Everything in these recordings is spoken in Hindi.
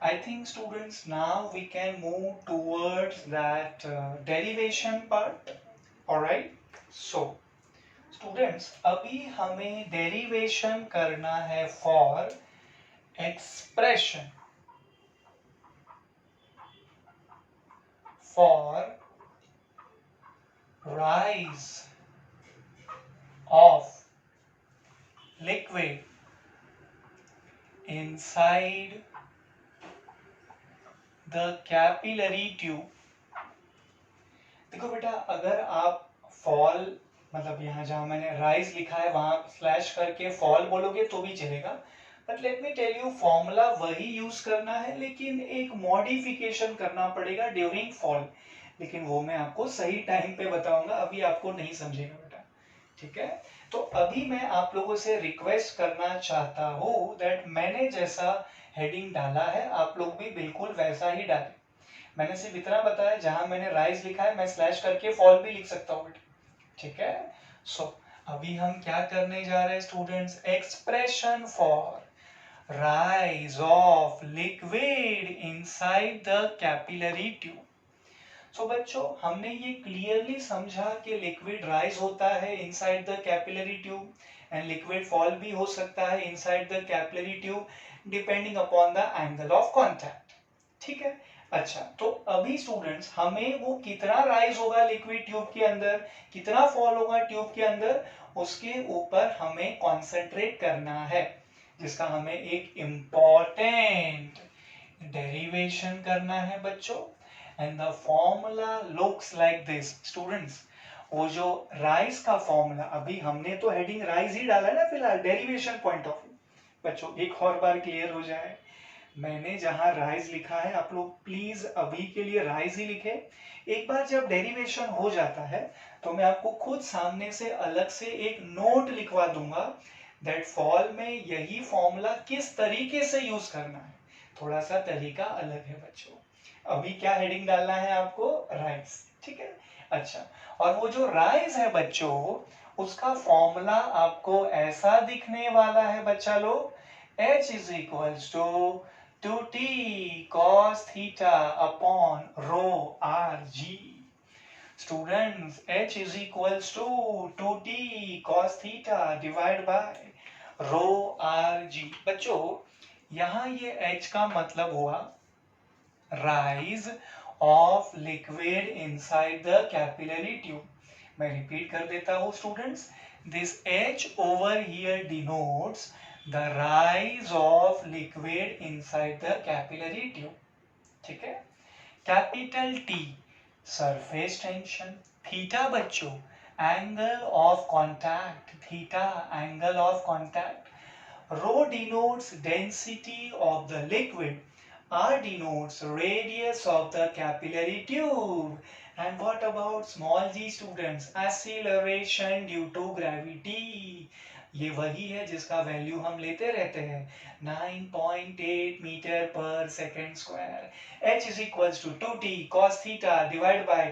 I think students now we can move towards that derivation part. Alright, so students अभी हमें derivation करना है for expression, for rise of liquid inside the capillary tube. देखो बेटा, अगर आप फॉल मतलब यहाँ जहाँ मैंने राइज लिखा है वहां स्लैश करके फॉल बोलोगे तो भी चलेगा, but let me tell you formula वही यूज करना है, लेकिन एक मॉडिफिकेशन करना पड़ेगा ड्यूरिंग फॉल, लेकिन वो मैं आपको सही टाइम पे बताऊंगा, अभी आपको नहीं समझेगा बेटा, ठीक है। तो अभी मैं आप लोगों से रिक्वेस्ट करना चाहता हूँ दैट मैंने जैसा हेडिंग डाला है आप लोग भी बिल्कुल वैसा ही डालें। मैंने सिर्फ इतना बताया, जहां मैंने राइज लिखा है मैं स्लैश करके फॉल भी लिख सकता हूँ, ठीक है। सो अभी हम क्या करने जा रहे हैं students, expression for rise of liquid inside the capillary tube. So बच्चों, हमने ये क्लियरली समझा कि लिक्विड राइज होता है inside the capillary tube and liquid fall भी हो सकता है inside the capillary tube depending upon the angle of contact, ठीक है। अच्छा, तो अभी स्टूडेंट्स हमें वो कितना राइज होगा लिक्विड ट्यूब के अंदर, कितना फॉल होगा ट्यूब के अंदर, उसके ऊपर हमें कॉन्सेंट्रेट करना है, जिसका हमें एक इंपॉर्टेंट डेरिवेशन करना है बच्चों। And the formula looks like this students. वो जो राइज का फॉर्मूला, अभी हमने तो हेडिंग राइज ही डाला है ना फिलहाल डेरिवेशन पॉइंट ऑफ व्यू। बच्चों एक और बार क्लियर हो जाए, मैंने जहां राइज लिखा है आप लोग प्लीज अभी के लिए राइज ही लिखे। एक बार जब डेरिवेशन हो जाता है तो मैं आपको खुद सामने से अलग से एक नोट लिखवा दूंगा दैट फॉल में यही फॉर्मूला किस तरीके से यूज करना है, थोड़ा सा तरीका अलग है बच्चों। अभी क्या हेडिंग डालना है आपको, राइज, ठीक है। अच्छा, और वो जो राइज है बच्चों उसका फॉर्मूला आपको ऐसा दिखने वाला है बच्चा लोग, H is equals to 2t cos theta upon rho rg. Students, H is equals to 2t cos theta divided by rho rg. बच्चों यहाँ ये H का मतलब हुआ rise of liquid inside the capillary tube. मैं रिपीट कर देता हूँ students, this H over here denotes the rise of liquid inside the capillary tube, ठीक है। Capital T surface tension, theta बच्चों angle of contact, theta angle of contact, rho denotes density of the liquid, r denotes radius of the capillary tube, and what about small g students, acceleration due to gravity। ये वही है जिसका वैल्यू हम लेते रहते हैं 9.8 मीटर पर second square. h is equals to 2t cos theta divided by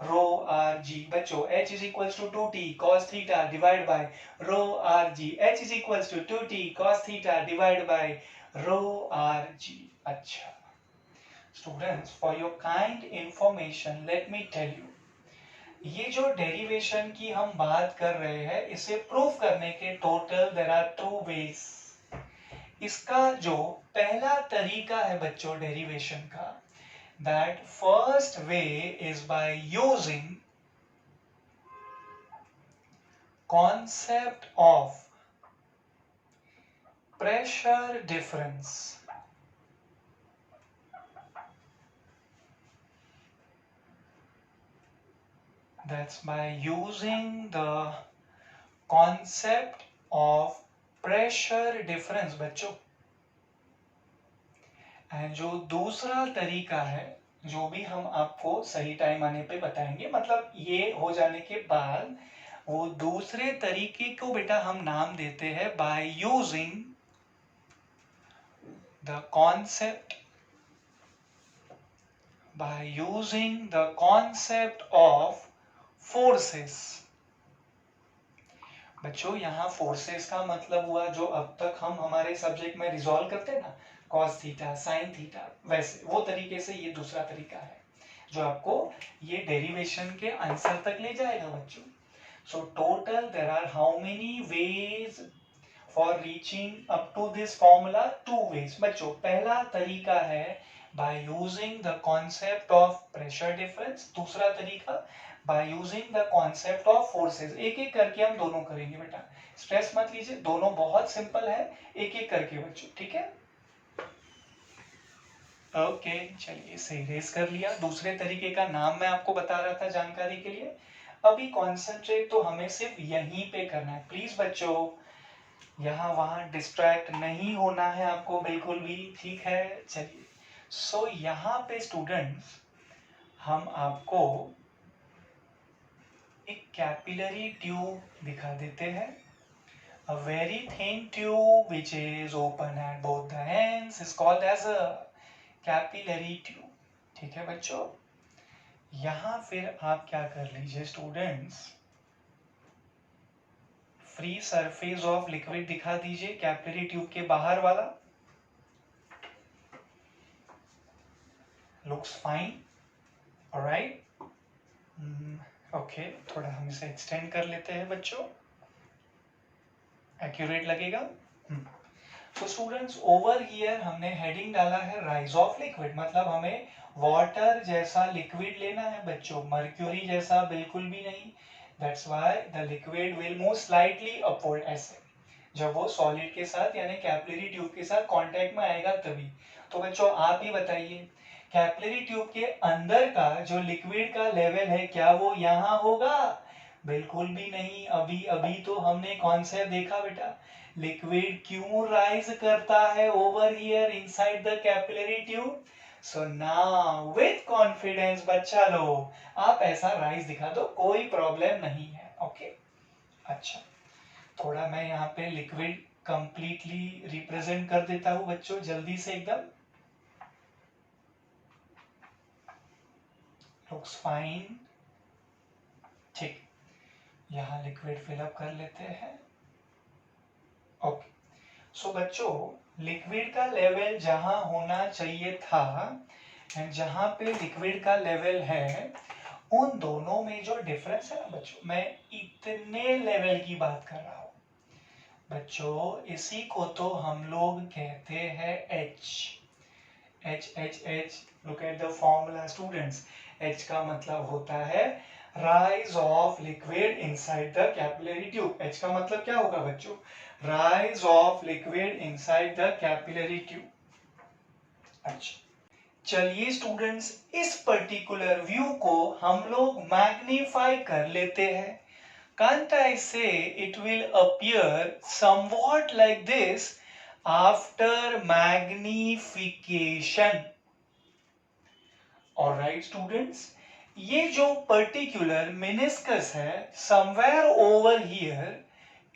rho rg। बच्चों h is equals to 2t cos theta divided by rho rg, h is equals to 2t cos theta divided by rho rg। अच्छा students, for your kind information let me tell you, ये जो डेरिवेशन की हम बात कर रहे हैं इसे प्रूव करने के टोटल देयर आर 2 वेज। इसका जो पहला तरीका है बच्चों डेरिवेशन का, that first way is by using concept of pressure difference. That's by using the concept of pressure difference बच्चों। एंड जो दूसरा तरीका है, जो भी हम आपको सही टाइम आने पे बताएंगे, मतलब ये हो जाने के बाद वो दूसरे तरीके को बेटा हम नाम देते हैं bye using the concept of forces. बच्चों यहाँ फोर्सेस का मतलब हुआ जो अब तक हम हमारे सब्जेक्ट में रिजॉल्व करते हैं ना, कॉस थीटा, साइन थीटा, वैसे वो तरीके से ये दूसरा तरीका है जो आपको ये डेरिवेशन के आंसर तक ले जाएगा बच्चों। So total there are how many ways for reaching up to this formula? 2 ways बच्चों। पहला तरीका है by using the concept of pressure difference, दूसरा तरीका by using the concept of forces. एक एक करके हम दोनों करेंगे बेटा, स्ट्रेस मत लीजिए, दोनों बहुत सिंपल है, एक एक करके बच्चों, ठीक है। ओके चलिए इसे इरेज कर लिया। दूसरे तरीके का नाम मैं आपको बता रहा था जानकारी के लिए। अभी कॉन्सेंट्रेट तो हमें सिर्फ यहीं पे करना है, प्लीज बच्चों यहाँ वहां डिस्ट्रैक्ट नहीं होना है आपको बिल्कुल भी, ठीक है। चलिए सो यहाँ पे स्टूडेंट्स हम आपको एक कैपिलरी ट्यूब दिखा देते हैं, a very thin tube which is open at both the ends is called as a capillary tube, ठीक है बच्चों। यहाँ फिर आप क्या कर लीजिए students, free surface of liquid दिखा दीजिए कैपिलरी ट्यूब के बाहर वाला, लुक्स फाइन, ऑलराइट। ओके थोड़ा हम इसे एक्सटेंड कर लेते हैं बच्चों, एक्यूरेट लगेगा। तो स्टूडेंट्स ओवर हियर हमने हेडिंग डाला है राइज ऑफ लिक्विड, मतलब हमें वाटर जैसा लिक्विड लेना है बच्चों, मर्क्यूरी जैसा बिल्कुल भी नहीं। That's why the liquid will move slightly upward, ऐसे जब वो सॉलिड के साथ यानी कैपिलरी ट्यूब के साथ कांटेक्ट में आएगा तभी। तो बच्चों आप ही बताइए कैपिलरी ट्यूब के अंदर का जो लिक्विड का लेवल है क्या वो यहाँ होगा? बिल्कुल भी नहीं। अभी अभी तो हमने कॉन्सेप्ट देखा बेटा, लिक्विड क्यों राइज करता है over here inside the capillary tube. So now with confidence बच्चा लोग आप ऐसा राइज दिखा दो, कोई प्रॉब्लम नहीं है, ओके। अच्छा थोड़ा मैं यहाँ पे लिक्विड कंप्लीटली रिप्रेजेंट कर देता हूँ बच्चों जल्दी से एकदम, लुक्स फाइन, ठीक। यहाँ लिक्विड फिलअप कर लेते हैं, ओके। सो बच्चों लिक्विड का लेवल जहां होना चाहिए था एंड जहां पे लिक्विड का लेवल है उन दोनों में जो डिफरेंस है ना बच्चों, मैं इतने लेवल की बात कर रहा हूं बच्चों, इसी को तो हम लोग कहते हैं H, H H H, look at the formula students, H का मतलब होता है rise of liquid inside the capillary tube। H का मतलब क्या होगा बच्चों? rise of liquid inside the capillary tube। अच्छा चलिए स्टूडेंट्स इस पर्टिकुलर व्यू को हम लोग मैग्नीफाई कर लेते हैं। Can't I say it will appear somewhat like this after magnification? Alright students, ये जो पर्टिकुलर मेनिस्कस है समवेयर ओवर हियर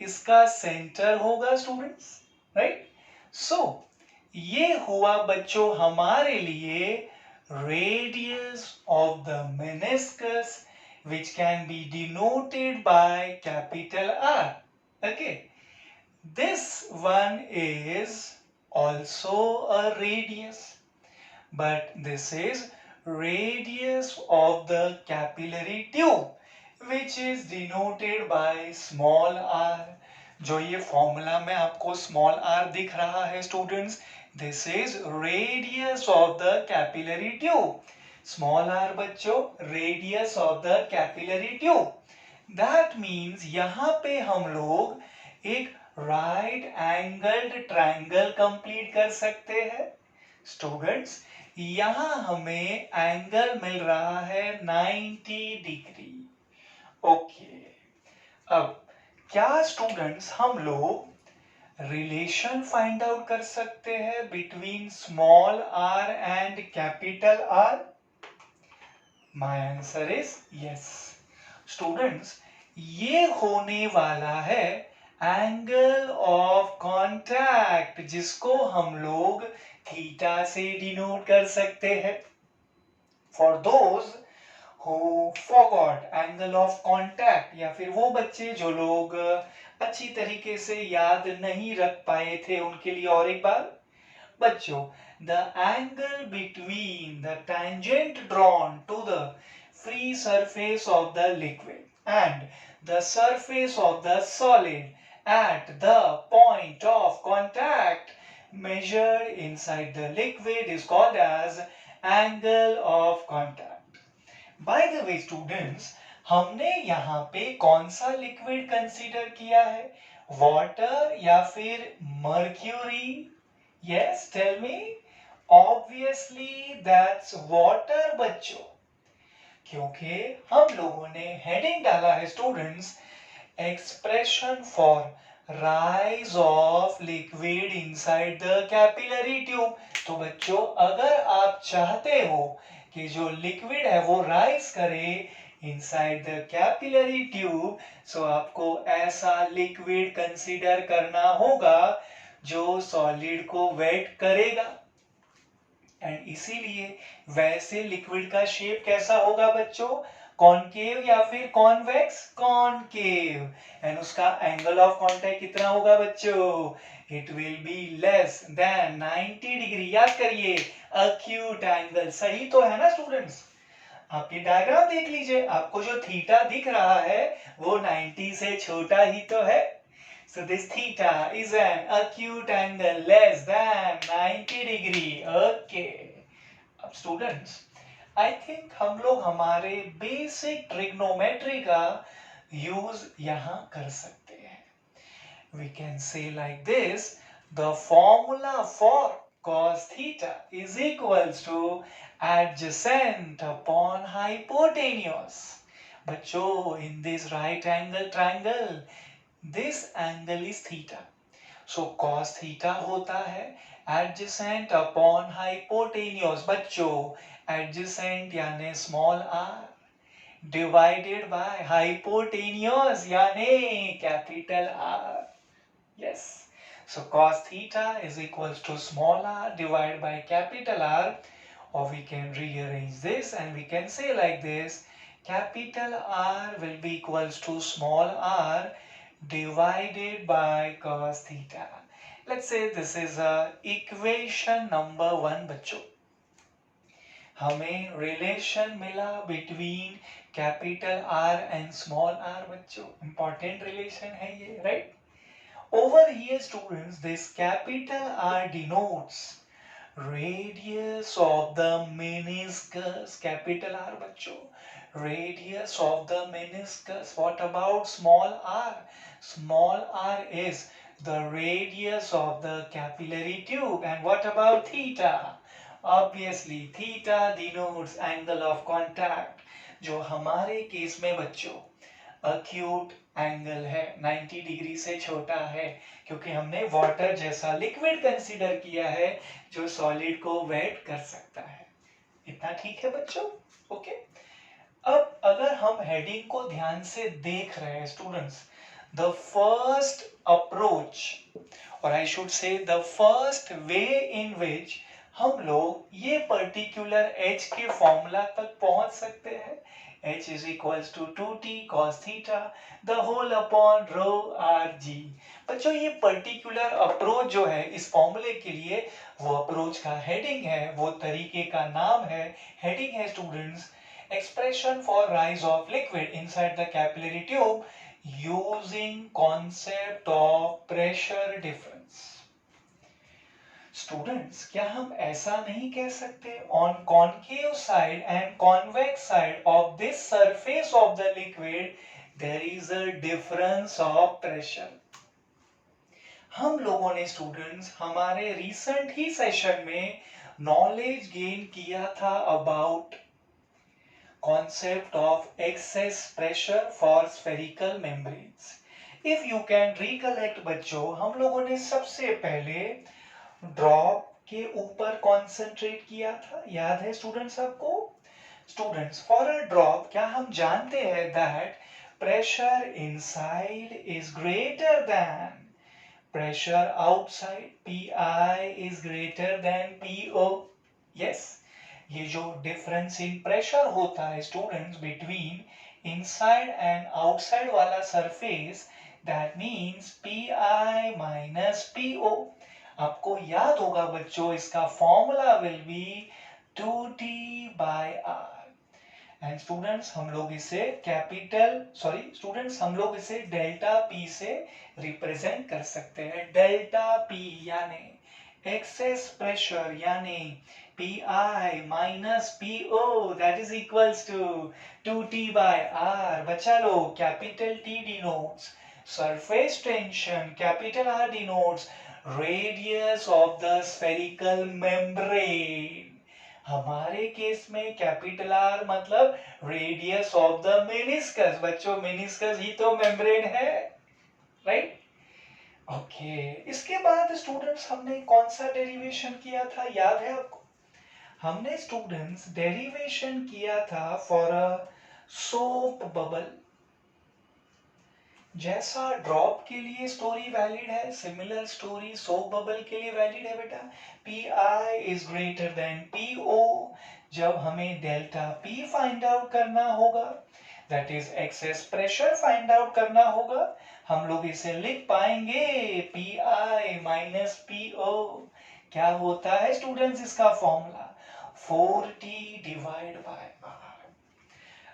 इसका सेंटर होगा स्टूडेंट्स, राइट। सो ये हुआ बच्चों हमारे लिए radius of the meniscus which can be denoted by capital R, okay. This one is also a radius, but this is radius of the capillary tube which is denoted by small r। जो ये फॉर्मूला में आपको स्मॉल r दिख रहा है students, this is radius of the capillary tube. Small r बच्चों radius of the capillary tube. That means यहाँ पे हम लोग एक राइट एंगल्ड ट्रायंगल कंप्लीट कर सकते हैं स्टूडेंट्स। यहाँ हमें एंगल मिल रहा है 90 डिग्री, ओके। अब क्या स्टूडेंट्स हम लोग रिलेशन फाइंड आउट कर सकते हैं between small r and capital R? My answer is yes students, ये होने वाला है एंगल ऑफ कांटेक्ट जिसको हम लोग थीटा से डिनोट कर सकते हैं। For those who forgot angle of contact, या फिर वो बच्चे जो लोग अच्छी तरीके से याद नहीं रख पाए थे उनके लिए और एक बार बच्चों, the angle between the tangent drawn to the free surface of the liquid and the surface of the solid at the point of contact measured inside the liquid is called as angle of contact. By the way students, हमने यहाँ पे कौन सा लिक्विड कंसीडर किया है, वाटर या फिर mercury? Yes, tell me. Obviously that's water बच्चों, क्योंकि हम लोगों ने हेडिंग डाला है students, expression for rise of liquid inside the capillary tube. तो बच्चों, अगर आप चाहते हो कि जो लिक्विड है वो राइज करे इनसाइड द कैपिलरी ट्यूब, सो आपको ऐसा लिक्विड कंसीडर करना होगा जो सॉलिड को वेट करेगा. एंड इसीलिए वैसे लिक्विड का शेप कैसा होगा बच्चों, कॉनकेव या फिर कॉन्वेक्स? कॉनकेव. एंड उसका एंगल ऑफ कांटेक्ट कितना होगा बच्चों? It will be less than 90 degree. याद करिए, अक्यूट एंगल. सही तो है ना स्टूडेंट्स? आप ये डायग्राम देख लीजिए, आपको जो थीटा दिख रहा है वो 90 से छोटा ही तो है. So this theta is an acute angle less than 90 degree. Okay. अब students, I think हम लोग हमारे basic trigonometry का use यहाँ कर सकते हैं. We can say like this: the formula for cos theta is equals to adjacent upon hypotenuse. बच्चों, in this right angle triangle, this angle is theta. So cos theta होता है adjacent upon hypotenuse. बच्चों, adjacent यानी small r divided by hypotenuse यानी capital R. Yes. So cos theta is equals to small r divided by capital R. Or we can rearrange this and we can say like this: capital R will be equals to small r divided by cos theta. Let's say this is equation number 1 बच्चों. हमें relation मिला between capital R and small r बच्चों. Important relation है ये, right? Over here students, this capital R denotes radius of the meniscus. Capital R बच्चों, radius of the meniscus. What about small r? Small r is the radius of the capillary tube. And what about theta? Obviously theta denotes angle of contact, जो हमारे केस में बच्चों acute angle है, 90 डिग्री से छोटा है, क्योंकि हमने वाटर जैसा लिक्विड कंसीडर किया है जो सॉलिड को वेट कर सकता है. इतना ठीक है बच्चों? ओके. अब अगर हम हेडिंग को ध्यान से देख रहे हैं स्टूडेंट्स, द फर्स्ट अप्रोच, और I should say the first way in which हम लोग ये पर्टिकुलर h के फॉर्मूला तक पहुंच सकते हैं, h is equals to 2t cos theta the whole upon rho rg. बच्चों, ये पर्टिकुलर अप्रोच जो है इस फॉर्मूले के लिए, वो अप्रोच का हेडिंग है, वो तरीके का नाम है, हेडिंग है students, expression for rise of liquid inside the capillary tube using concept of pressure difference. Students, क्या हम ऐसा नहीं कह सकते on concave side and convex side of this surface of the liquid there is a difference of pressure? हम लोगों ने स्टूडेंट्स हमारे रिसेंट ही सेशन में नॉलेज गेन किया था about concept of excess pressure for spherical membranes. If you can recollect बच्चों, हम लोगों ने सबसे पहले ड्रॉप के ऊपर कंसंट्रेट किया था, याद है स्टूडेंट्स आपको? स्टूडेंट्स, फॉर अ ड्रॉप क्या हम जानते हैं that pressure inside is greater than pressure outside, PI is greater than PO. Yes, ये जो डिफरेंस इन प्रेशर होता है students between inside and outside वाला surface, that means PI minus PO. आपको याद होगा बच्चों इसका formula will be 2t/r। And students हम लोग इसे हम लोग इसे डेल्टा पी से रिप्रेजेंट कर सकते हैं। डेल्टा पी यानी एक्सेस प्रेशर यानी Pi minus Po that is equals to 2t/r। बच्चा लोग capital T denotes surface tension, capital R denotes radius of the spherical membrane। हमारे केस में कैपिटल आर मतलब रेडियस ऑफ द मेनिस्कस। बच्चों मेनिस्कस ही तो मेम्ब्रेन है, राइट? ओके, इसके बाद स्टूडेंट्स हमने कौन सा डेरिवेशन किया था, याद है आपको? हमने स्टूडेंट्स डेरिवेशन किया था फॉर अ सोप बबल। जैसा ड्रॉप के लिए स्टोरी वैलिड है, सिमिलर स्टोरी सोप बबल के लिए वैलिड है बेटा। Pi is greater than Po। जब हमें डेल्टा P फाइंड आउट करना होगा, that is excess pressure find out करना होगा, हम लोग इसे लिख पाएंगे Pi माइनस Po। क्या होता है स्टूडेंट्स इसका formula? 4t divide by r।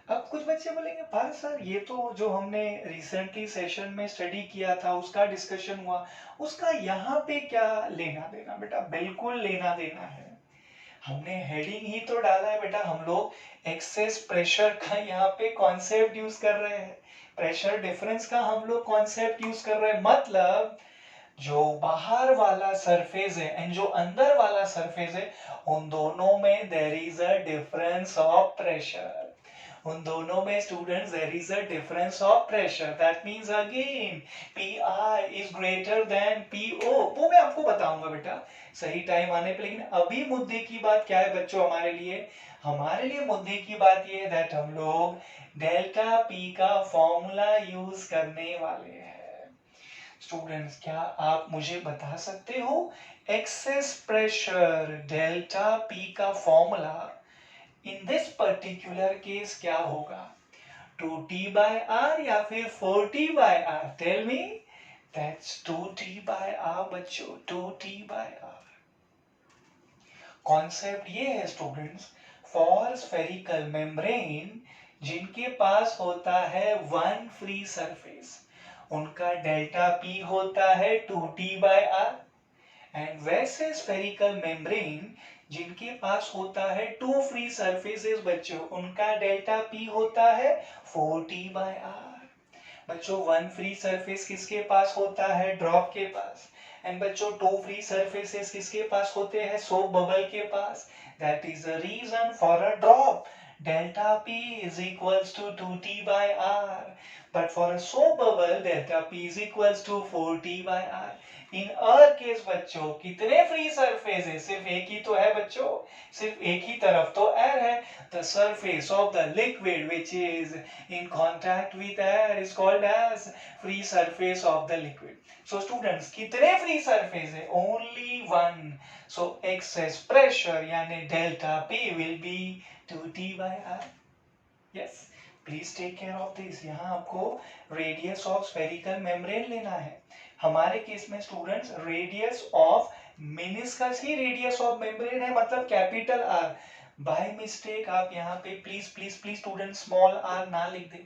अब कुछ बच्चे बोलेंगे पर सर ये तो जो हमने रिसेंटली सेशन में स्टडी किया था उसका डिस्कशन हुआ, उसका यहाँ पे क्या लेना देना? बेटा बिल्कुल लेना देना है। हमने हेडिंग ही तो डाला है बेटा, हम लोग एक्सेस प्रेशर का यहाँ पे कॉन्सेप्ट यूज कर रहे हैं, प्रेशर डिफरेंस का हम लोग कॉन्सेप्ट यूज कर रहे हैं। मतलब जो बाहर वाला सरफेस है एंड जो अंदर वाला सरफेस है, उन दोनों में there is a difference of pressure. उन दोनों में students there is a difference of pressure. That means again Pi is greater than Po। वो मैं आपको बताऊंगा बेटा सही टाइम आने पे। लेकिन अभी मुद्दे की बात क्या है बच्चों हमारे लिए? हमारे लिए मुद्दे की बात ये है दैट हम लोग डेल्टा P का फॉर्मूला यूज करने वाले हैं। स्टूडेंट्स क्या आप मुझे बता सकते हो एक्सेस प्रेशर डेल्टा P का formula in this particular case क्या होगा? 2t/r या फिर 4t/r? Tell me. That's 2t/r बच्चों, 2t/r। कॉन्सेप्ट ये है स्टूडेंट्स, फॉर स्फेरिकल मेम्ब्रेन जिनके पास होता है वन फ्री सरफेस, उनका डेल्टा P होता है 2t/r। एंड वैसे स्फेरिकल मेम्ब्रेन जिनके पास होता है टू फ्री सरफेसेस बच्चों, उनका डेल्टा P होता है 4t/r। बच्चों वन फ्री सरफेस किसके पास होता है? ड्रॉप के पास। एंड बच्चों टू फ्री सरफेसेस किसके पास होते हैं? सोप बबल के पास। That is the reason for a drop delta P is equals to 2t/r, but for a soap bubble delta P is equals to 4t/r। In our case बच्चों कितने फ्री सरफेस है? सिर्फ एक ही तो है बच्चों, सिर्फ एक ही तरफ तो एयर है। The surface of the liquid which is in contact with air is called as free surface of the liquid. So students कितने फ्री सरफेस है? Only one. So excess pressure यानी delta P will be 2t/r। Yes, please take care of this. यहाँ आपको रेडियस ऑफ स्फेरिकल मेम्ब्रेन लेना है। हमारे केस में स्टूडेंट्स रेडियस ऑफ मेनिस्कस ही रेडियस ऑफ मेम्ब्रेन है, मतलब कैपिटल आर। बाय मिस्टेक आप यहाँ पे please please please student small R ना लिख दें,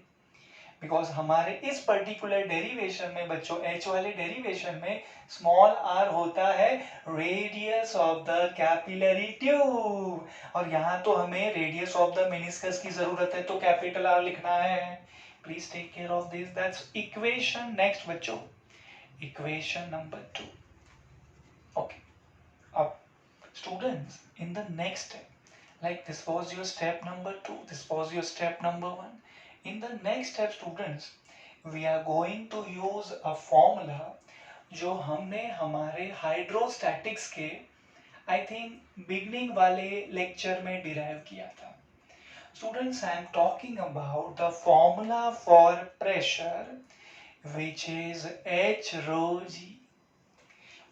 बिकॉज हमारे इस पर्टिकुलर डेरिवेशन में बच्चों H वाले डेरिवेशन में स्मॉल r होता है radius of the capillary tube, और यहाँ तो हमें रेडियस ऑफ द मेनिस्कस की जरूरत है, तो कैपिटल R लिखना है। Please take care of this. That's equation. Next बच्चों इक्वेशन नंबर 2। ओके, अब students in the next step, like this was your step number 2, this was your step number 1. In the next step students we are going to use a formula जो हमने हमारे हाइड्रोस्टैटिक्स के आई थिंक बिगनिंग वाले लेक्चर में डिराइव किया था। Students I am talking about the formula for pressure which is H rho g।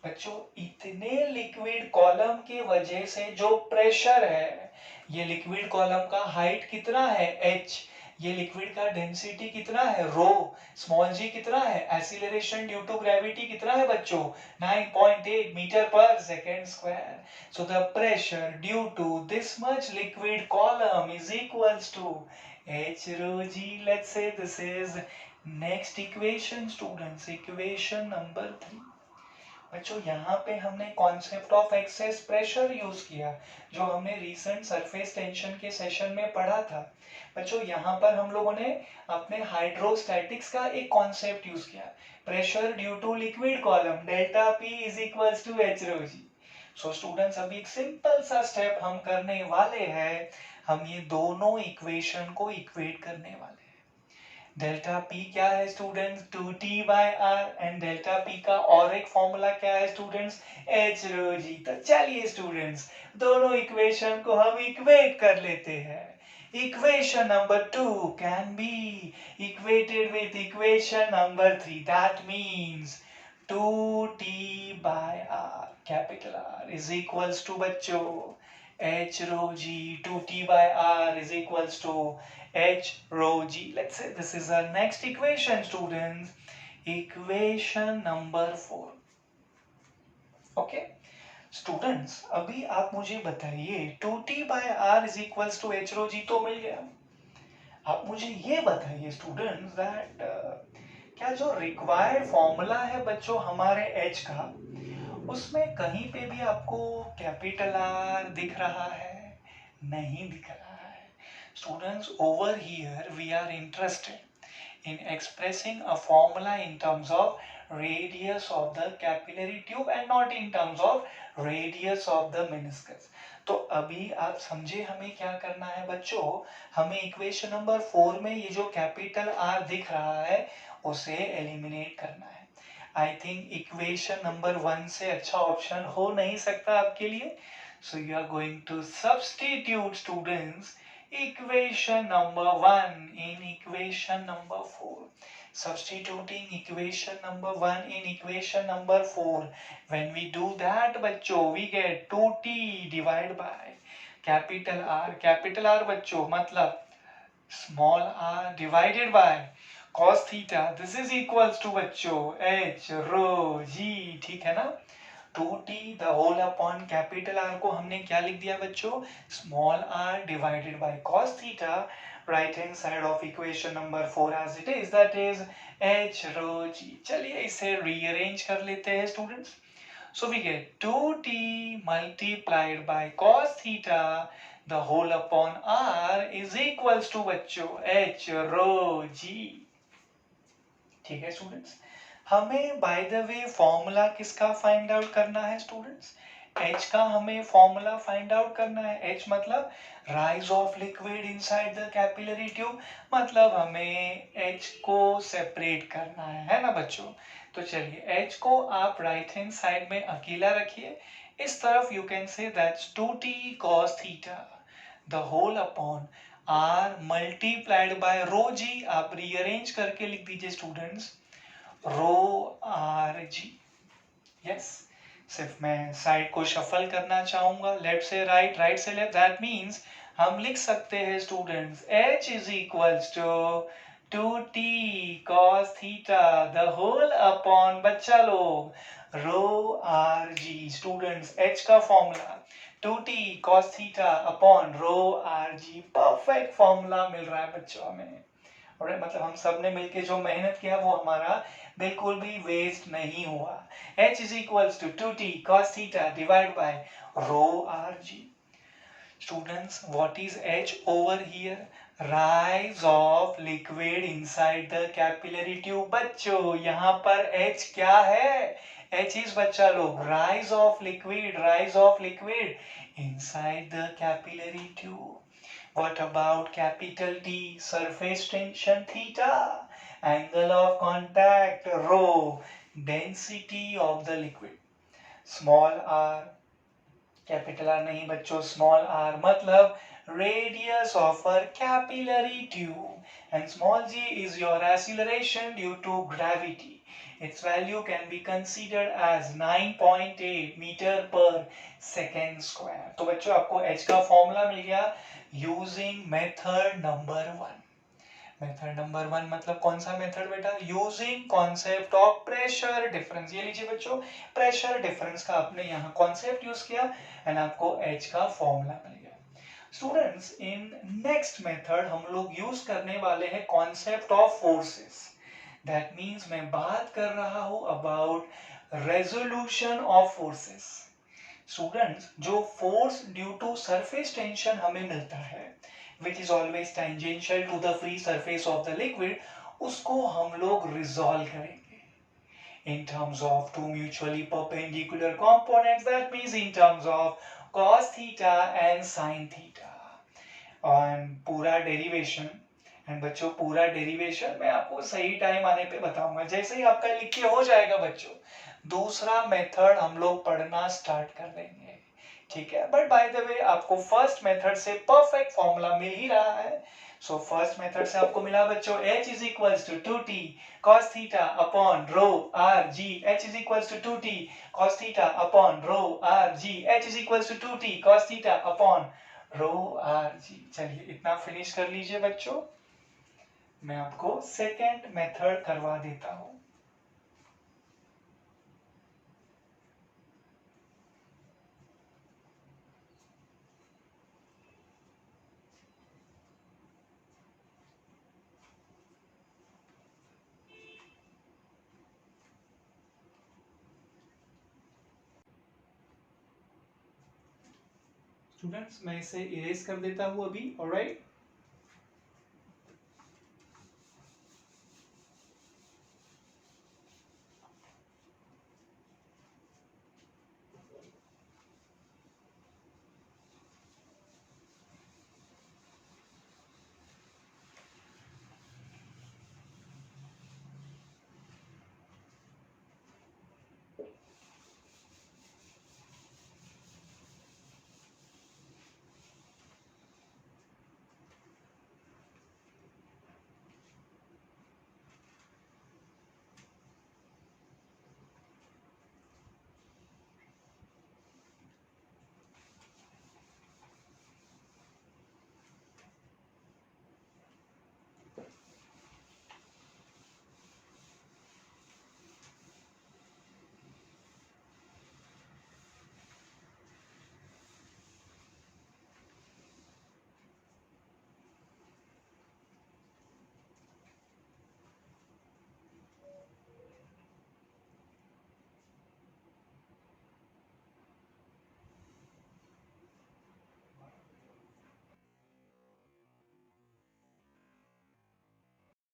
बच्चों इतने लिक्विड कॉलम के वजह से जो प्रेशर है, ये लिक्विड कॉलम का हाइट कितना है? H, ये लिक्विड का डेंसिटी कितना है, रो, स्मॉल जी कितना है, एक्सीलरेशन ड्यू टू ग्रेविटी कितना है बच्चों, 9.8 मीटर पर second square. So the pressure due to this much liquid column is equals to h rho g. Let's say this is next equation students, equation number 3. बच्चों यहाँ पे हमने concept of excess pressure use किया जो हमने रीसेंट सरफेस टेंशन के सेशन में पढ़ा था. बच्चों यहाँ पर हम लोगों ने अपने हाइड्रोस्टैटिक्स का एक कॉन्सेप्ट यूज किया, pressure due to liquid column delta P is equals to H rho G. So students अभी एक सिंपल सा स्टेप हम करने वाले हैं, हम ये दोनों इक्वेशन को इक्वेट करने वाले. डेल्टा पी क्या है students, 2t by R, and delta P का और एक फॉर्मूला क्या है स्टूडेंट्स, एच रो जी. तो चलिए स्टूडेंट्स दोनों इक्वेशन को हम इक्वेट कर लेते हैं. Equation number 2 can be equated with equation number 3. That means 2t by R capital R is equals to बच्चों h rho g. 2t by r is equals to h rho g. Let's say this is our next equation students, equation number 4. okay students अभी आप मुझे बताइए 2t by r is equals to h rho g तो मिल गया. आप मुझे ये बताइए स्टूडेंट्स दैट क्या जो रिक्वायर्ड फॉर्मूला है बच्चों हमारे h का, उसमें कहीं पे भी आपको कैपिटल आर दिख रहा है, नहीं दिख रहा है. Students over here we are interested in expressing a formula in terms of radius of the capillary tube and not in terms of radius of the meniscus. तो अभी आप समझे हमें क्या करना है बच्चों, हमें इक्वेशन नंबर 4 में ये जो कैपिटल आर दिख रहा है उसे एलिमिनेट करना है. आई थिंक इक्वेशन नंबर 1 से अच्छा ऑप्शन हो नहीं सकता आपके लिए. So you are going to substitute students equation number 1 in equation number 4. Substituting equation number 1 in equation number 4. When we do that बच्चों we get 2t divided by capital R. capital R बच्चों मतलब small r divided by cos theta. This is equals to बच्चों h rho g. ठीक है ना. 2t the whole upon capital R को हमने क्या लिख दिया बच्चों, small r divided by cos theta. right hand side of equation number 4 as it is, that is h rho g. चलिए इसे rearrange कर लेते हैं students. So we get 2t multiplied by cos theta the whole upon r is equals to बच्चों h rho g. ठीक है स्टूडेंट्स. हमें बाय द वे फॉर्मूला किसका फाइंड आउट करना है स्टूडेंट्स, H का हमें फॉर्मूला फाइंड आउट करना है. H मतलब rise of liquid inside the capillary tube, मतलब हमें H को सेपरेट करना है ना बच्चों. तो चलिए H को आप राइट हैंड साइड में अकेला रखिए, इस तरफ you can say that's 2t cos theta the whole upon r multiplied by rho g. आप रीअरेंज करके लिख दीजिए students rho r g. Yes, सिर्फ मैं साइड को शफल करना चाहूंगा, लेफ्ट से राइट, राइट से लेफ्ट. दैट मीन्स हम लिख सकते हैं students h is equals to 2t cos theta the whole upon बच्चा लोग rho r g. Students h का formula 2t cos theta upon rho r g. Perfect formula मिल रहा है बच्चों हमें. और मतलब हम सब ने मिलके जो मेहनत किया वो हमारा बिल्कुल भी वेस्ट नहीं हुआ. h is equals to 2t cos theta divided by rho rg. Students, what is h over here? Rise of liquid inside the capillary tube. बच्चों यहाँ पर h क्या है, h is बच्चा लोग rise of liquid inside the capillary tube. What about capital T? Surface tension theta, angle of contact rho, density of the liquid. Small r, capital R नहीं बच्चों, small r मतलब radius of a capillary tube, and small g is your acceleration due to gravity. Its value can be considered as 9.8 meter per second square. तो बच्चों आपको h का फॉर्मूला मिल गया using method number 1. Method number 1 मतलब कौन सा मेथड बेटा, using concept of pressure difference. ये लीजिए बच्चों, प्रेशर डिफरेंस का आपने यहाँ कॉन्सेप्ट यूज किया एंड आपको H का फॉर्मूला मिल गया। स्टूडेंट्स, इन नेक्स्ट मेथड हम लोग यूज करने वाले हैं concept of forces. That means मैं बात कर रहा हूं about resolution of forces. Students, जो force due to surface tension हमें मिलता है which is always tangential to the free surface of the liquid, उसको हम लोग रिजॉल्व करेंगे in terms of two mutually perpendicular components, that means in terms of cos theta and sin theta। और पूरा डेरिवेशन एंड बच्चों पूरा डेरिवेशन मैं आपको सही टाइम आने पे बताऊंगा, जैसे ही आपका लिख के हो जाएगा बच्चों दूसरा मेथड हम लोग पढ़ना स्टार्ट कर देंगे, ठीक है। बट बाय द वे आपको फर्स्ट मेथड से परफेक्ट फॉर्मूला मिल ही रहा है। सो फर्स्ट मेथड से आपको मिला बच्चों H is equals to 2t cos theta upon rho r g, H is equals to 2t cos theta upon rho r g, H is equals to 2t cos theta upon rho r g। चलिए इतना फिनिश कर लीजिए बच्चों, मैं आपको सेकेंड मेथड करवा देता हूं। स्टूडेंट्स मैं इसे इरेज कर देता हूं अभी, ऑलराइट।